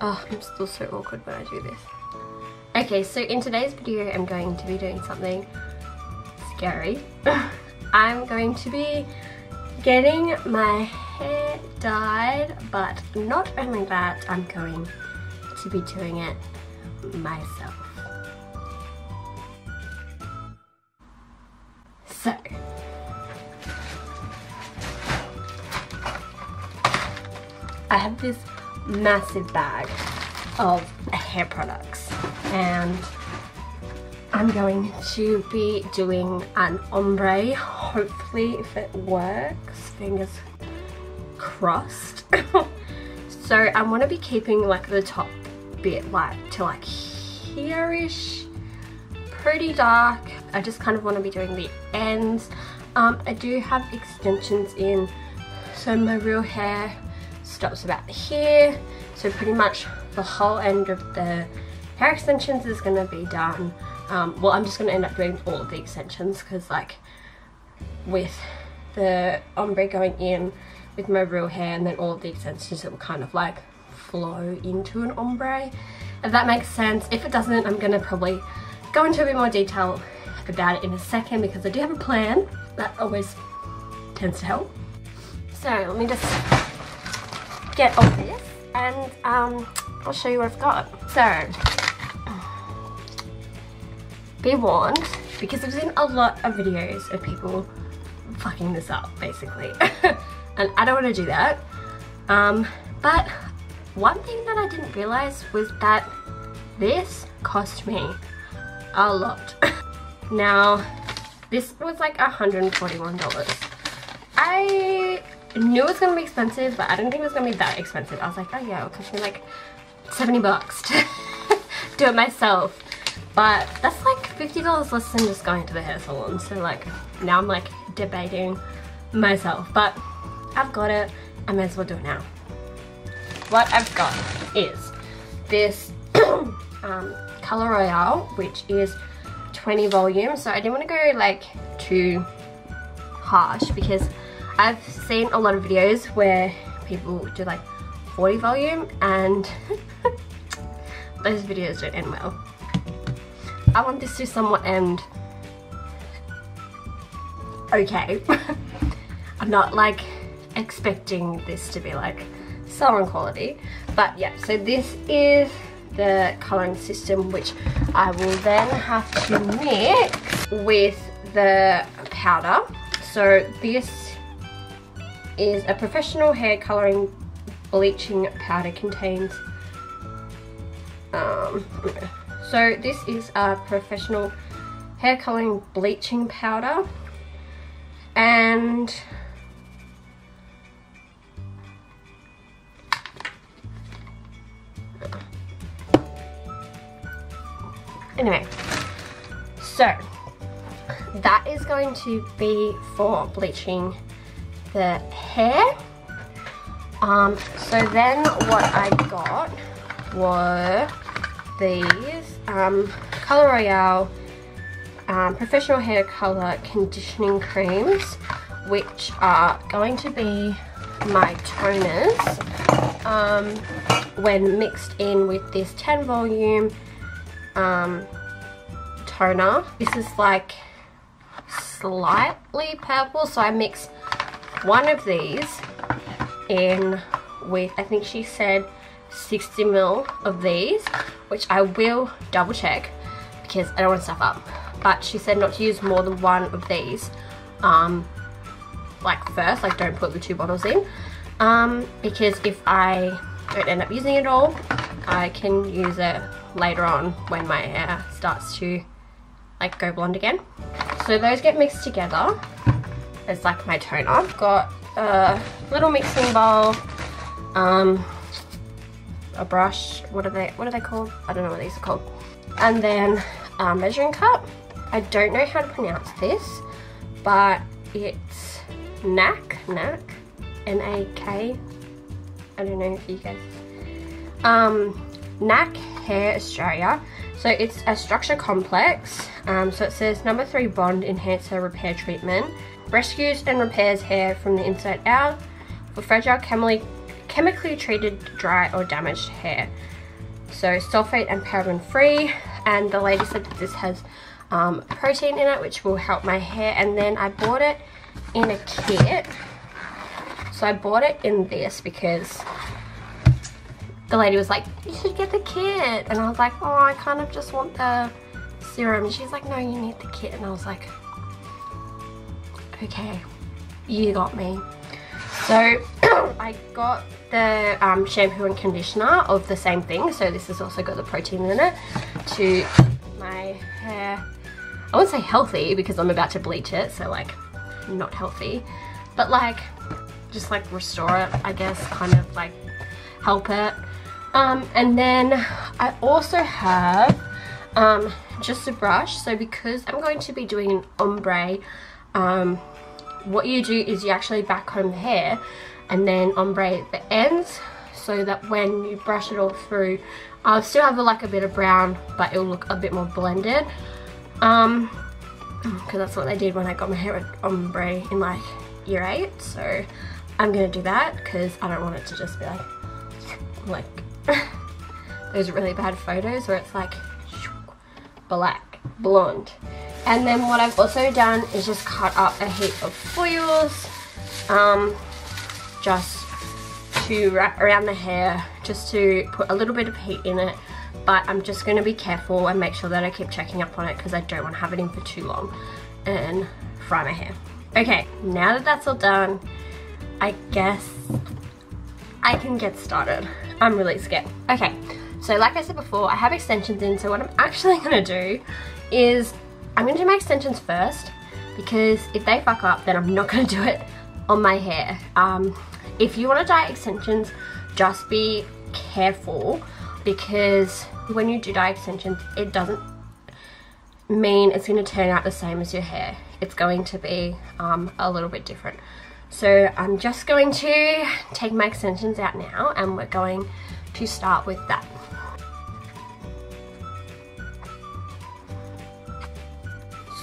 Oh, I'm still so awkward when I do this. Okay, so in today's video I'm going to be doing something scary. I'm going to be getting my hair dyed, but not only that, I'm going to be doing it myself. So, I have this massive bag of hair products and I'm going to be doing an ombre, hopefully if it works, fingers crossed. So I want to be keeping like the top bit like to like here-ish, pretty dark. I just kind of want to be doing the ends. I do have extensions in, so my real hair stops about here, so pretty much the whole end of the hair extensions is going to be done. Well, I'm just going to end up doing all of the extensions because like with the ombre going in with my real hair and then all of the extensions, it will kind of like flow into an ombre, if that makes sense. If it doesn't, I'm going to probably go into a bit more detail about it in a second because I do have a plan. That always tends to help. So let me just get all this and I'll show you what I've got. So be warned, because I've seen a lot of videos of people fucking this up basically and I don't want to do that, but one thing that I didn't realize was that this cost me a lot. Now this was like $141. I knew it was going to be expensive, but I didn't think it was going to be that expensive. I was like, oh yeah, it'll cost me like 70 bucks to do it myself. But that's like $50 less than just going to the hair salon. So like now I'm like debating myself, but I've got it. I may as well do it now. What I've got is this Color Royale, which is 20 volume. So I didn't want to go like too harsh because I've seen a lot of videos where people do like 40 volume and those videos don't end well. I want this to somewhat end okay. I'm not like expecting this to be like salon quality, but yeah, so this is the coloring system, which I will then have to mix with the powder. So this is a professional hair coloring bleaching powder. Contains so this is a professional hair coloring bleaching powder, and anyway, so that is going to be for bleaching the hair. So then what I got were these Color Royale professional hair color conditioning creams, which are going to be my toners when mixed in with this 10 volume toner. This is like slightly purple, so I mix one of these in with, I think she said 60 ml of these, which I will double check because I don't want to stuff up, but she said not to use more than one of these like first, like don't put the 2 bottles in, because if I don't end up using it all, I can use it later on when my hair starts to like go blonde again. So those get mixed together as like my toner. I've got a little mixing bowl, a brush, what are they called? I don't know what these are called. And then a measuring cup. I don't know how to pronounce this, but it's NAK, N-A-K. I don't know if you guys, NAK Hair Australia. So it's a structure complex. So it says number 3 bond enhancer repair treatment. Rescues and repairs hair from the inside out for fragile chemically treated, dry or damaged hair. So sulfate and paraben free, and the lady said that this has protein in it, which will help my hair. And then I bought it in a kit. So I bought it in this because the lady was like, you should get the kit. And I was like, oh, I kind of just want the serum. And she's like, no, you need the kit. And I was like, okay, you got me. So I got the shampoo and conditioner of the same thing. So this has also got the protein in it to keep my hair, I wouldn't say healthy because I'm about to bleach it. So like not healthy, but like just like restore it, I guess, kind of like help it. And then I also have just a brush. So because I'm going to be doing an ombre, what you do is you actually backcomb the hair and then ombre the ends, so that when you brush it all through, I'll still have like a bit of brown, but it'll look a bit more blended. Because that's what they did when I got my hair at ombre in like year 8. So I'm gonna do that because I don't want it to just be like those really bad photos where it's like black, blonde. And then what I've also done is just cut up a heap of foils just to wrap around the hair, just to put a little bit of heat in it. But I'm just going to be careful and make sure that I keep checking up on it because I don't want to have it in for too long and fry my hair. Okay, now that that's all done, I guess I can get started. I'm really scared. Okay, so like I said before, I have extensions in, so what I'm actually going to do is I'm going to do my extensions first, because if they fuck up, then I'm not going to do it on my hair. If you want to dye extensions, just be careful, because when you do dye extensions, it doesn't mean it's going to turn out the same as your hair. It's going to be a little bit different. So I'm just going to take my extensions out now, and we're going to start with that.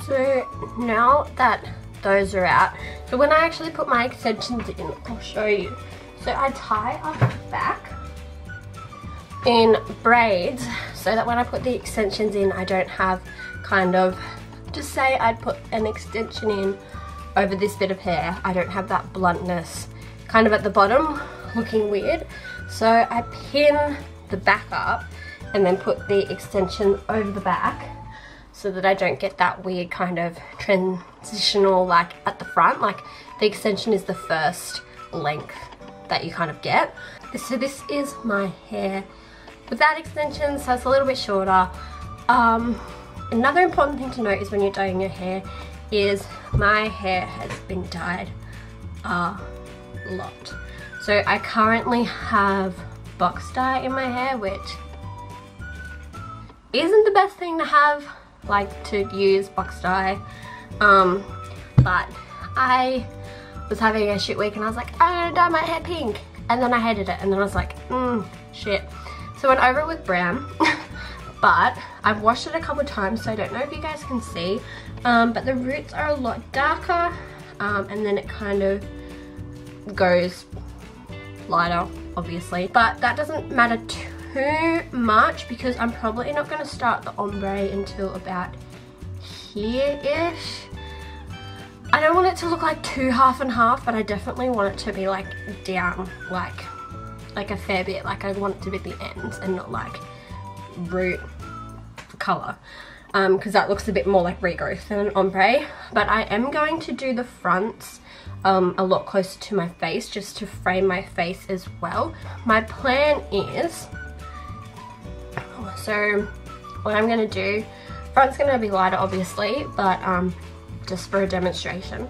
So now that those are out, so when I actually put my extensions in, I'll show you. So I tie up the back in braids so that when I put the extensions in, I don't have kind of, just say I'd put an extension in over this bit of hair, I don't have that bluntness kind of at the bottom looking weird. So I pin the back up and then put the extension over the back, so that I don't get that weird kind of transitional like at the front. Like the extension is the first length that you kind of get. So this is my hair without extensions, so it's a little bit shorter. Another important thing to note is when you're dyeing your hair is my hair has been dyed a lot. So I currently have box dye in my hair, which isn't the best thing to have, like to use box dye, but I was having a shit week and I was like, I'm gonna dye my hair pink, and then I hated it, and then I was like, shit. So I went over it with brown, but I've washed it a couple of times, so I don't know if you guys can see, but the roots are a lot darker, and then it kind of goes lighter, obviously, but that doesn't matter too much because I'm probably not going to start the ombre until about here-ish. I don't want it to look like too half and half, but I definitely want it to be like down like a fair bit. Like I want it to be the ends and not like root colour, because that looks a bit more like regrowth than an ombre. But I am going to do the fronts a lot closer to my face, just to frame my face as well. My plan is, so what I'm going to do, front's going to be lighter obviously, but just for a demonstration.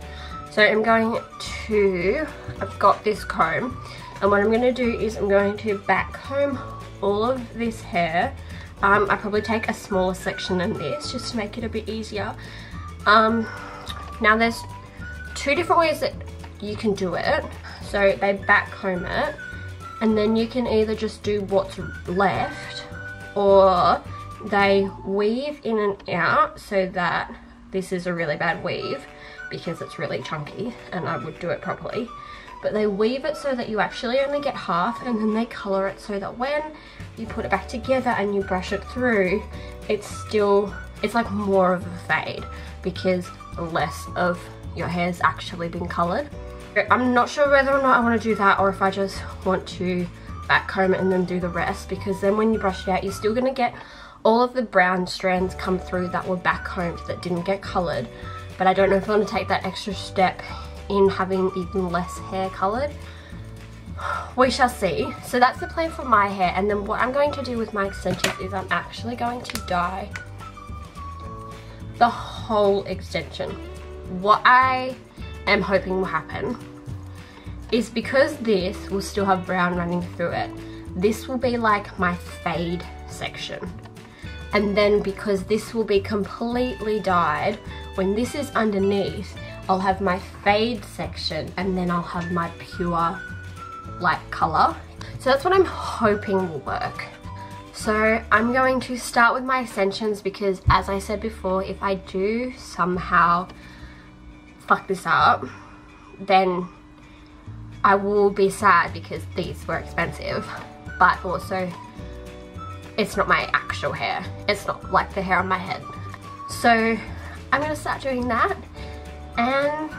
So I'm going to, I've got this comb, and what I'm going to do is I'm going to back comb all of this hair. I probably take a smaller section than this just to make it a bit easier. Now there's two different ways that you can do it. So they back comb it, and then you can either just do what's left, or they weave in and out so that this is a really bad weave, because it's really chunky and I would do it properly. But they weave it so that you actually only get half, and then they color it so that when you put it back together and you brush it through, it's like more of a fade because less of your hair's actually been colored. I'm not sure whether or not I want to do that, or if I just want to back comb it and then do the rest, because then when you brush it out, you're still going to get all of the brown strands come through that were back combed that didn't get colored. But I don't know if I want to take that extra step in having even less hair colored. We shall see. So that's the plan for my hair, and then what I'm going to do with my extensions is I'm actually going to dye the whole extension. What I am hoping will happen is, because this will still have brown running through it, this will be like my fade section. And then because this will be completely dyed, when this is underneath, I'll have my fade section, and then I'll have my pure light color. So that's what I'm hoping will work. So I'm going to start with my extensions, because as I said before, if I do somehow fuck this up, then I will be sad because these were expensive, but also it's not my actual hair. It's not like the hair on my head. So I'm gonna start doing that, and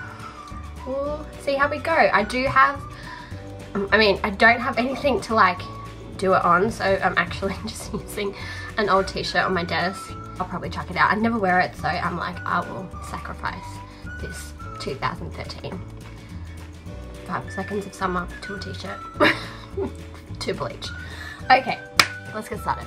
we'll see how we go. I don't have anything to like do it on, so I'm actually just using an old t-shirt on my desk. I'll probably chuck it out. I never wear it, so I'm like, I will sacrifice this 2013 5 seconds of summer to a t-shirt to bleach. Okay, let's get started.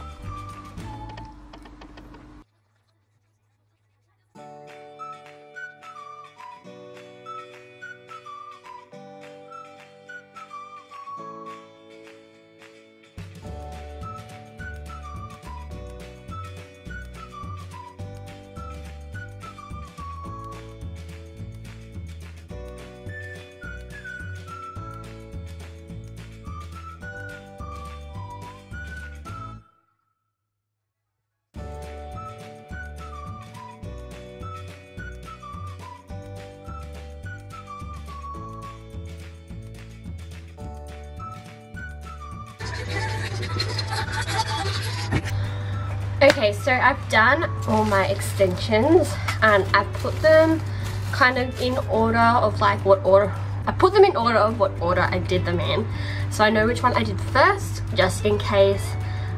Okay, so I've done all my extensions, and I've put them kind of in order of like what order I did them in, so I know which one I did first, just in case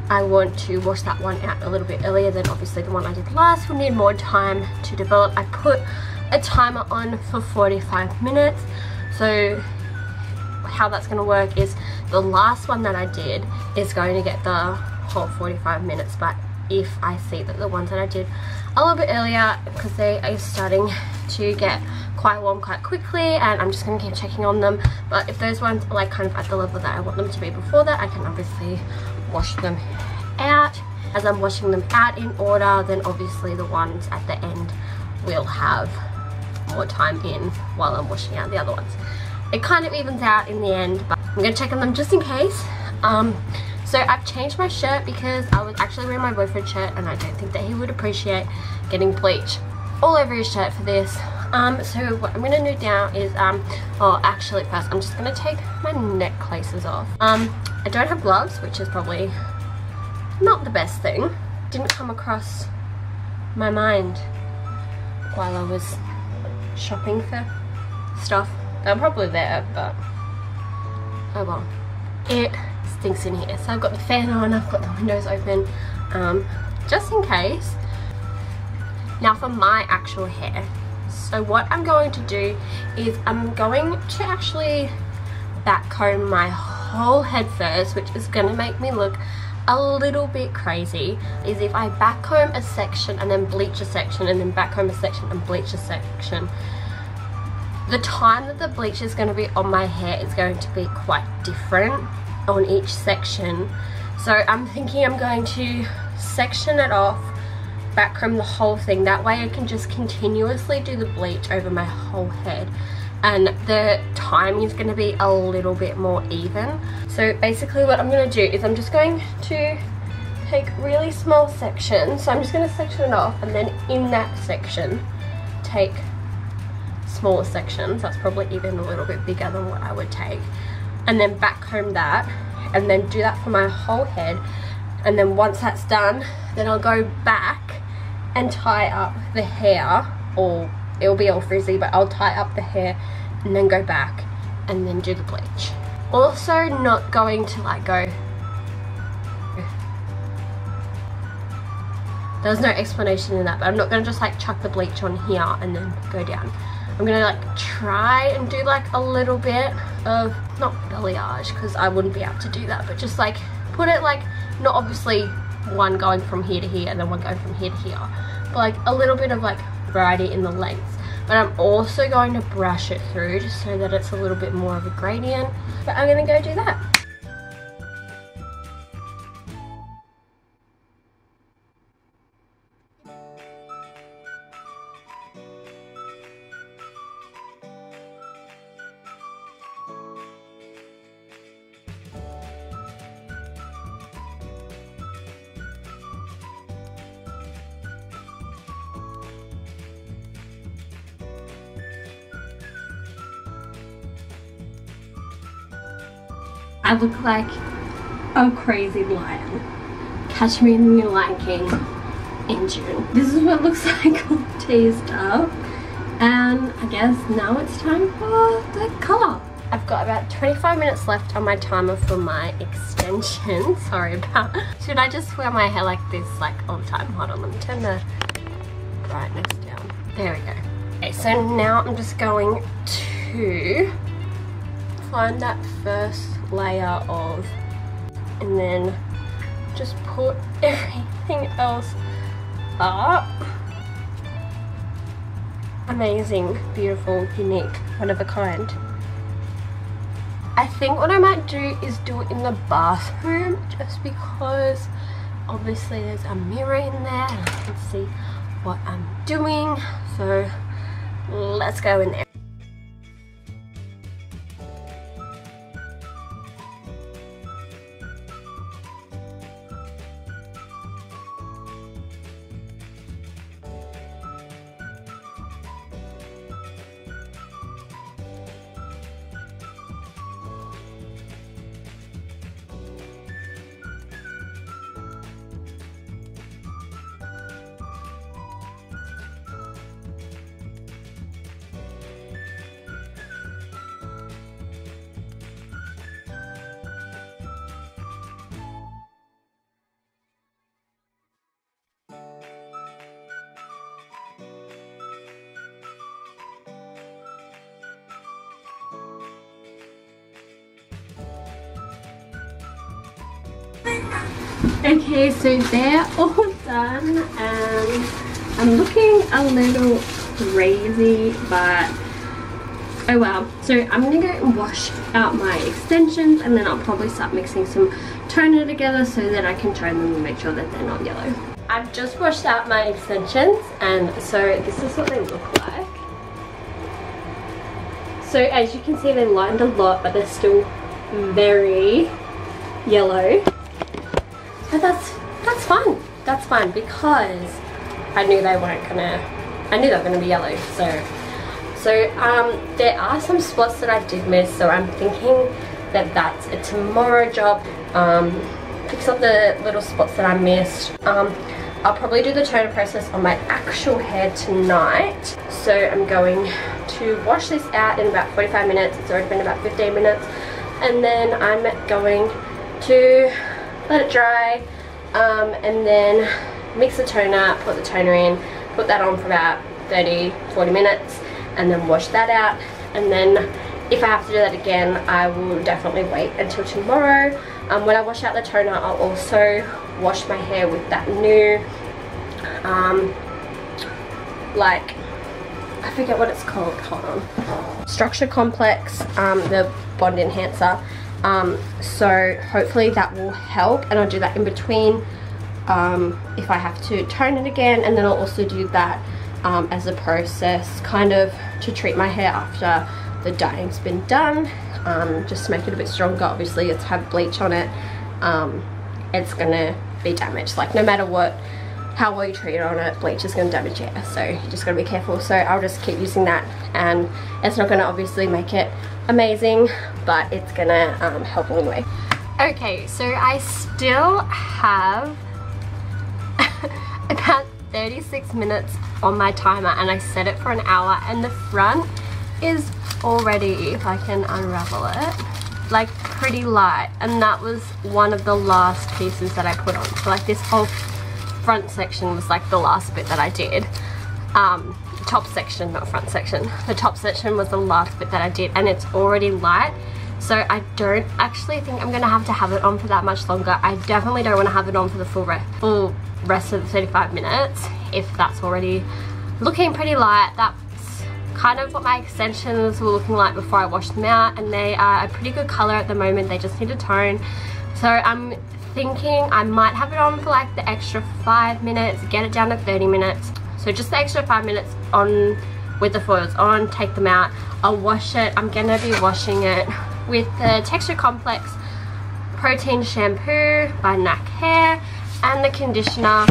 I want to wash that one out a little bit earlier. Then obviously the one I did last will need more time to develop. I put a timer on for 45 minutes, so how that's going to work is the last one that I did is going to get the whole 45 minutes, but if I see that the ones that I did a little bit earlier, because they are starting to get quite warm quite quickly, and I'm just going to keep checking on them. But if those ones are like kind of at the level that I want them to be before that, I can obviously wash them out. As I'm washing them out in order, then obviously the ones at the end will have more time in while I'm washing out the other ones. It kind of evens out in the end, but I'm going to check on them just in case. So I've changed my shirt because I was actually wearing my boyfriend's shirt, and I don't think that he would appreciate getting bleach all over his shirt for this. So what I'm going to do now is, actually first I'm just going to take my necklaces off. I don't have gloves, which is probably not the best thing. Didn't come across my mind while I was shopping for stuff. They're probably there, but oh well. It stinks in here, so I've got the fan on, I've got the windows open, just in case. Now for my actual hair, so what I'm going to do is I'm going to actually back comb my whole head first, which is going to make me look a little bit crazy. Is if I back comb a section and then bleach a section, and then back comb a section and bleach a section, the time that the bleach is going to be on my hair is going to be quite different on each section. So I'm thinking I'm going to section it off, back comb the whole thing. That way I can just continuously do the bleach over my whole head, and the timing is going to be a little bit more even. So basically what I'm going to do is I'm just going to take really small sections. So I'm just going to section it off, and then in that section take smaller sections. That's probably even a little bit bigger than what I would take. And then back comb that, and then do that for my whole head. And then once that's done, then I'll go back and tie up the hair, or it'll be all frizzy, but I'll tie up the hair and then go back and then do the bleach. Also not going to like go, there's no explanation in that, but I'm not going to just like chuck the bleach on here and then go down. I'm going to like try and do like a little bit of, not balayage because I wouldn't be able to do that, but just like put it like, not obviously one going from here to here and then one going from here to here, but like a little bit of like variety in the lengths. But I'm also going to brush it through just so that it's a little bit more of a gradient, but I'm going to go do that. I look like a crazy lion. Catch me in the new Lion King in June. This is what it looks like all teased up. And I guess now it's time for the colour. I've got about 25 minutes left on my timer for my extension. Sorry about, should I just wear my hair like this like all the time? Hold on, let me turn the brightness down. There we go. Okay, so now I'm just going to find that first layer of, and then just put everything else up. Amazing, beautiful, unique, one of a kind. I think what I might do is do it in the bathroom, just because obviously there's a mirror in there and I can see what I'm doing. So let's go in there. Okay, so they're all done and I'm looking a little crazy, but oh well. So I'm gonna go and wash out my extensions and then I'll probably start mixing some toner together so that I can tone them and make sure that they're not yellow. I've just washed out my extensions and so this is what they look like. So as you can see, they lined a lot, but they're still very yellow. But that's fine. That's fine because I knew they weren't gonna, I knew they were gonna be yellow. So there are some spots that I did miss, so I'm thinking that that's a tomorrow job. Fix up the little spots that I missed. I'll probably do the toner process on my actual hair tonight. So I'm going to wash this out in about 45 minutes. It's already been about 15 minutes. And then I'm going to let it dry and then mix the toner, put the toner in, put that on for about 30-40 minutes and then wash that out. And then if I have to do that again, I will definitely wait until tomorrow. When I wash out the toner, I'll also wash my hair with that new like, I forget what it's called, hold on, Structure Complex, the Bond Enhancer. So hopefully that will help, and I'll do that in between if I have to tone it again, and then I'll also do that as a process kind of to treat my hair after the dyeing's been done, just to make it a bit stronger. Obviously it's had bleach on it, it's gonna be damaged, like no matter what how well you treat it on it, bleach is going to damage your hair, so you just got to be careful. So I'll just keep using that, and it's not going to obviously make it amazing, but it's going to help along the way. Okay, so I still have about 36 minutes on my timer, and I set it for an hour, and the front is already, if I can unravel it, like pretty light, and that was one of the last pieces that I put on. So like this whole front section was like the last bit that I did. Top section, not front section. The top section was the last bit that I did, and it's already light. So I don't actually think I'm gonna have to have it on for that much longer. I definitely don't want to have it on for the full rest of the 35 minutes if that's already looking pretty light. That's kind of what my extensions were looking like before I washed them out, and they are a pretty good color at the moment. They just need a tone. So I'm thinking I might have it on for like the extra 5 minutes, get it down to 30 minutes. So just the extra 5 minutes on with the foils on, take them out. I'll wash it. I'm gonna be washing it with the Texture Complex Protein Shampoo by NAC Hair and the conditioner.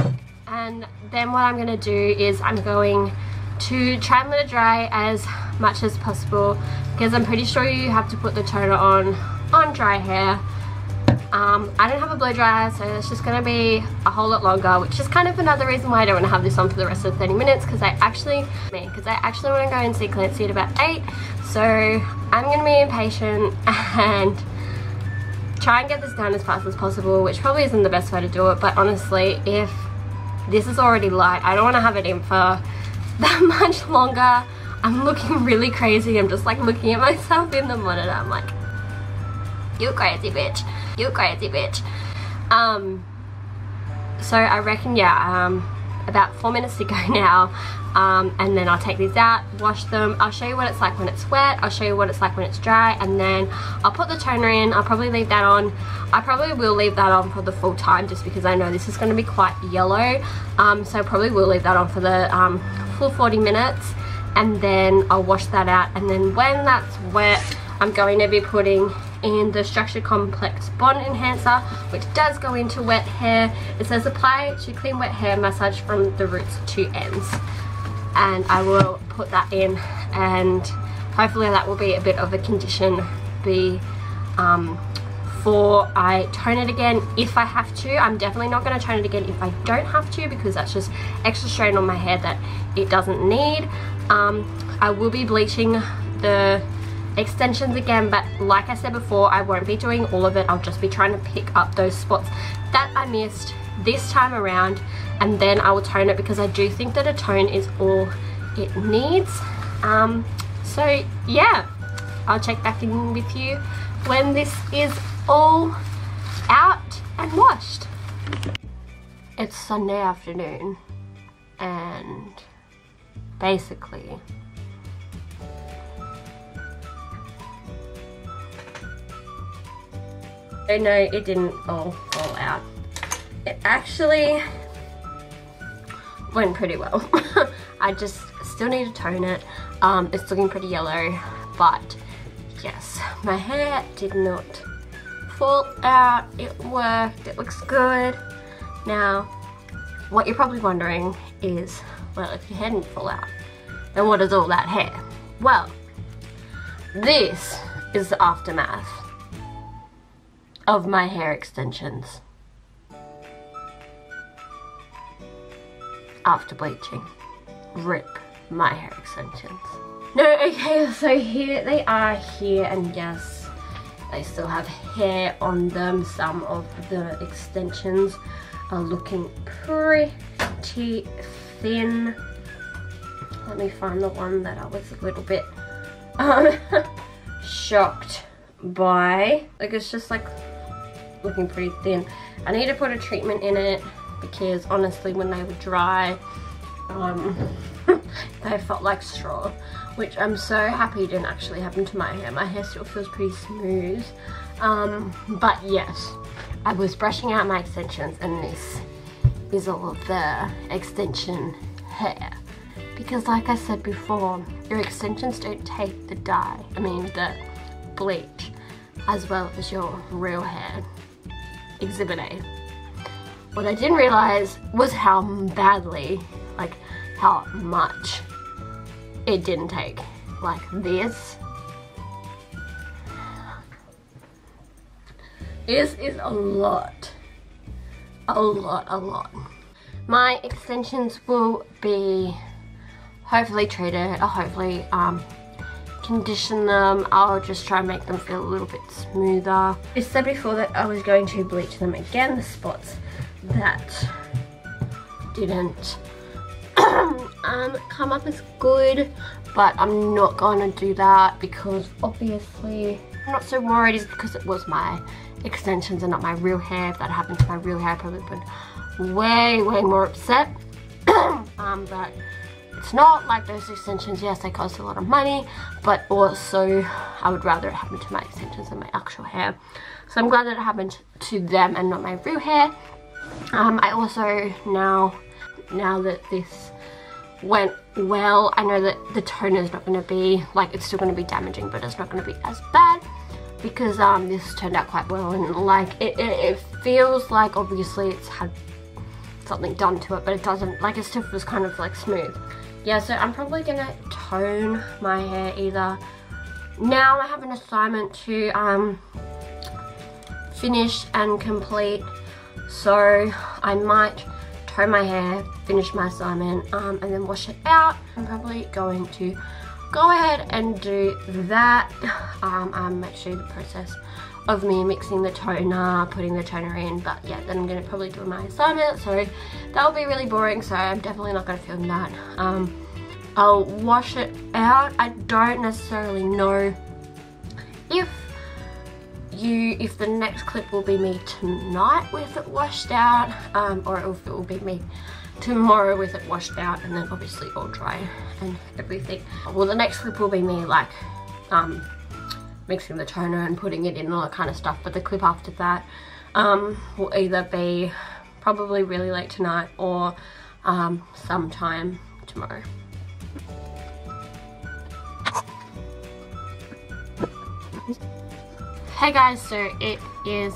And then what I'm going to do is I'm going to try and let it dry as much as possible, because I'm pretty sure you have to put the toner on dry hair. I don't have a blow dryer, so it's just going to be a whole lot longer, which is kind of another reason why I don't want to have this on for the rest of the 30 minutes, because I actually want to go and see Clancy at about 8. So I'm going to be impatient and try and get this done as fast as possible, which probably isn't the best way to do it, but honestly, if this is already light, I don't want to have it in for that much longer. I'm looking really crazy. I'm just like looking at myself in the monitor. I'm like, you crazy bitch. You crazy bitch. So I reckon, yeah, about 4 minutes to go now. And then I'll take these out, wash them. I'll show you what it's like when it's wet. I'll show you what it's like when it's dry, and then I'll put the toner in. I'll probably leave that on. I probably will leave that on for the full time, just because I know this is going to be quite yellow. So I probably will leave that on for the full 40 minutes, and then I'll wash that out. And then when that's wet, I'm going to be putting in the Structure Complex Bond Enhancer, which does go into wet hair. It says apply to clean wet hair, massage from the roots to ends. And I will put that in, and hopefully that will be a bit of a condition before I tone it again if I have to. I'm definitely not going to tone it again if I don't have to, because that's just extra strain on my hair that it doesn't need. I will be bleaching the extensions again, but like I said before, I won't be doing all of it. I'll just be trying to pick up those spots that I missed this time around, and then I will tone it, because I do think that a tone is all it needs. So yeah, I'll check back in with you when this is all out and washed. It's Sunday afternoon, and basically no, it didn't all fall out. It actually went pretty well. I just still need to tone it. It's looking pretty yellow, but yes, my hair did not fall out. It worked. It looks good. Now, what you're probably wondering is, well, if your hair didn't fall out, then what is all that hair? Well, this is the aftermath of my hair extensions after bleaching. RIP my hair extensions. No, okay, so here they are here, and yes, they still have hair on them. Some of the extensions are looking pretty thin. Let me find the one that I was a little bit shocked by. Like, it's just like looking pretty thin. I need to put a treatment in it, because honestly when they were dry, they felt like straw, which I'm so happy didn't actually happen to my hair. My hair still feels pretty smooth. But yes, I was brushing out my extensions, and this is all of the extension hair, because like I said before, your extensions don't take the dye, the bleach, as well as your real hair. Exhibit A. What I didn't realize was how badly, like how much it didn't take. Like this is a lot. A lot. My extensions will be hopefully treated. I'll hopefully condition them. I'll just try and make them feel a little bit smoother. I said before that I was going to bleach them again, the spots that didn't come up as good, but I'm not going to do that because obviously I'm not so worried, is because it was my extensions and not my real hair. If that happened to my real hair, I probably would have been way more upset. But it's not like those extensions. Yes, they cost a lot of money, but also I would rather it happen to my extensions than my actual hair. So I'm glad that it happened to them and not my real hair. I also now that this went well, I know that the toner is not going to be, like, it's still going to be damaging, but it's not going to be as bad because this turned out quite well, and like it feels like obviously it's had something done to it, but it doesn't, like, it still feels kind of like smooth. Yeah, so I'm probably gonna tone my hair either. Now I have an assignment to finish and complete, so I might tone my hair, finish my assignment, and then wash it out. I'm probably going to go ahead and do that. I'm actually in the process of me mixing the toner, putting the toner in, but yeah, then I'm gonna probably do my assignment, so that'll be really boring, so I'm definitely not gonna film that. I'll wash it out. I don't necessarily know if the next clip will be me tonight with it washed out, or if it will be me tomorrow with it washed out and then obviously all dry and everything. Well, the next clip will be me like mixing the toner and putting it in and all that kind of stuff, but the clip after that will either be probably really late tonight or sometime tomorrow. Hey guys, so it is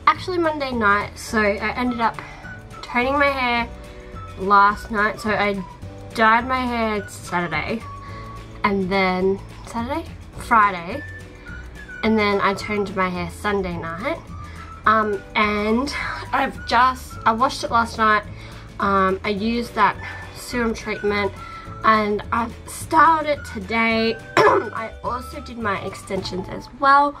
actually Monday night, so I ended up toning my hair last night. So I dyed my hair Saturday, and then Friday, and then I toned my hair Sunday night, and I washed it last night. I used that serum treatment and I've styled it today. I also did my extensions as well.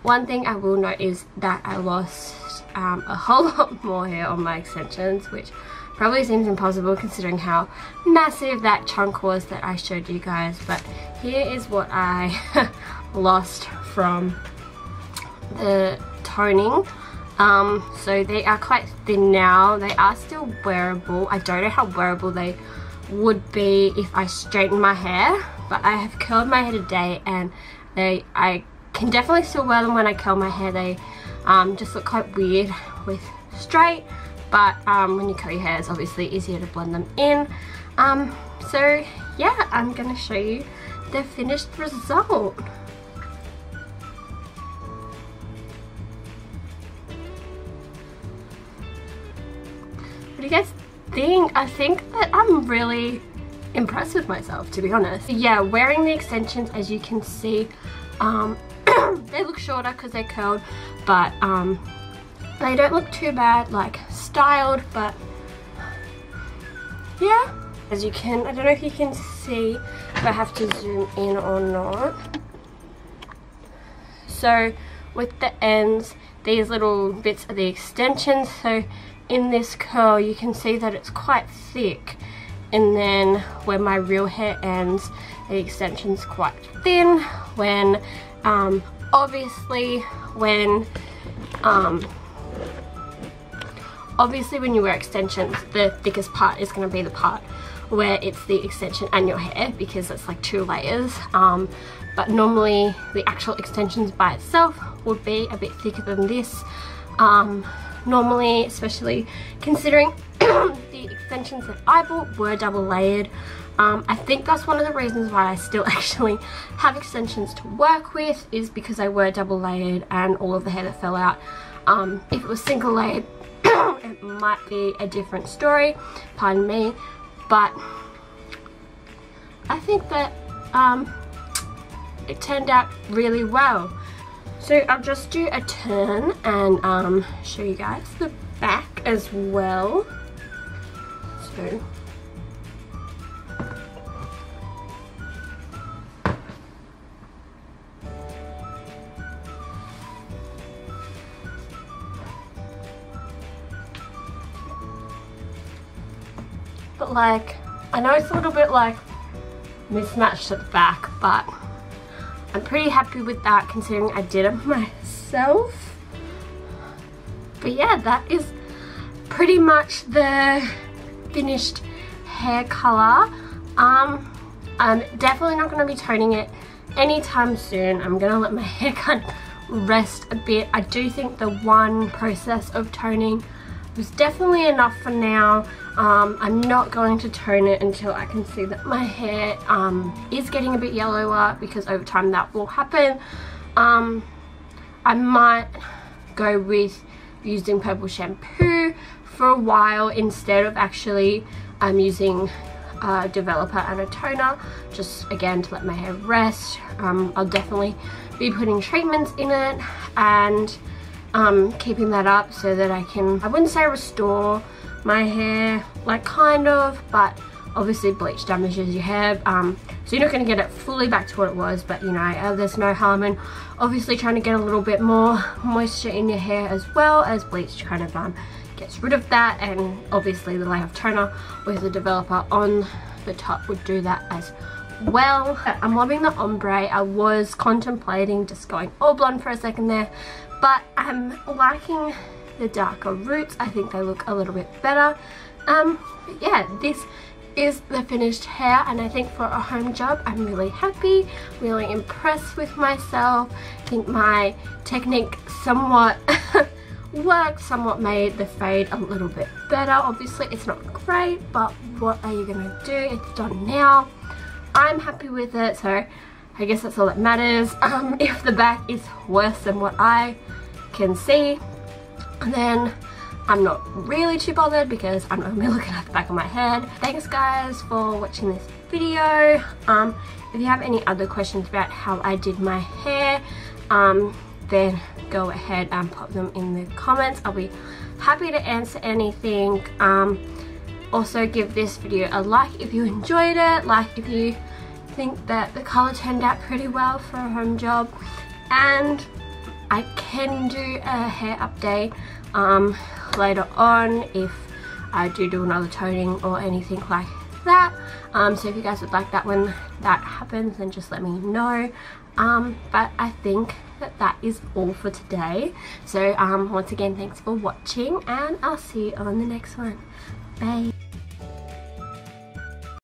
One thing I will note is that I lost a whole lot more hair on my extensions, which probably seems impossible considering how massive that chunk was that I showed you guys, but here is what I lost from the toning. So they are quite thin now. They are still wearable. I don't know how wearable they would be if I straightened my hair, but I have curled my hair today and I can definitely still wear them when I curl my hair. They just look quite weird with straight, but when you curl your hair it's obviously easier to blend them in. So yeah, I'm gonna show you the finished result. What do you guys think? I think that I'm really impressed with myself, to be honest. Yeah, wearing the extensions, as you can see, they look shorter because they're curled, but they don't look too bad, like styled, but yeah. As you can, I don't know if you can see if I have to zoom in or not. So with the ends, these little bits are the extensions, so in this curl you can see that it's quite thick, and then where my real hair ends, the extension's quite thin. When obviously when you wear extensions, the thickest part is going to be the part where it's the extension and your hair, because it's like 2 layers. But normally the actual extensions by itself would be a bit thicker than this. Normally, especially considering the extensions that I bought were double layered. I think that's one of the reasons why I still actually have extensions to work with, is because they were double layered and all of the hair that fell out. If it was single layered, it might be a different story, pardon me, but I think that it turned out really well. So I'll just do a turn and show you guys the back as well. So but like, I know it's a little bit like mismatched at the back, but I'm pretty happy with that considering I did it myself. But yeah, that is pretty much the finished hair color. I'm definitely not going to be toning it anytime soon. I'm going to let my hair kind of rest a bit. I do think the one process of toning was definitely enough for now. I'm not going to tone it until I can see that my hair is getting a bit yellower, because over time that will happen. I might go with using purple shampoo for a while instead of actually using a developer and a toner, just again to let my hair rest. I'll definitely be putting treatments in it and keeping that up so that I can, I wouldn't say restore my hair, like kind of, but obviously bleach damages your hair, so you're not going to get it fully back to what it was, but you know, there's no harm in obviously trying to get a little bit more moisture in your hair, as well as bleach kind of gets rid of that, and obviously the layer of toner with the developer on the top would do that as well. I'm loving the ombre. I was contemplating just going all blonde for a second there, but I'm liking the darker roots. I think they look a little bit better. But yeah, this is the finished hair, and I think for a home job I'm really happy, really impressed with myself. I think my technique somewhat worked, somewhat made the fade a little bit better. Obviously it's not great, but what are you gonna do? It's done now. I'm happy with it, so I guess that's all that matters. If the back is worse than what I can see, then I'm not really too bothered, because I'm not going to be looking at the back of my head. Thanks guys for watching this video. If you have any other questions about how I did my hair, then go ahead and pop them in the comments. I'll be happy to answer anything. Also give this video a like if you enjoyed it, like if you think that the color turned out pretty well for a home job, and I can do a hair update later on if I do another toning or anything like that. So if you guys would like that when that happens, then just let me know. But I think that is all for today. So once again, thanks for watching, and I'll see you on the next one. Bye.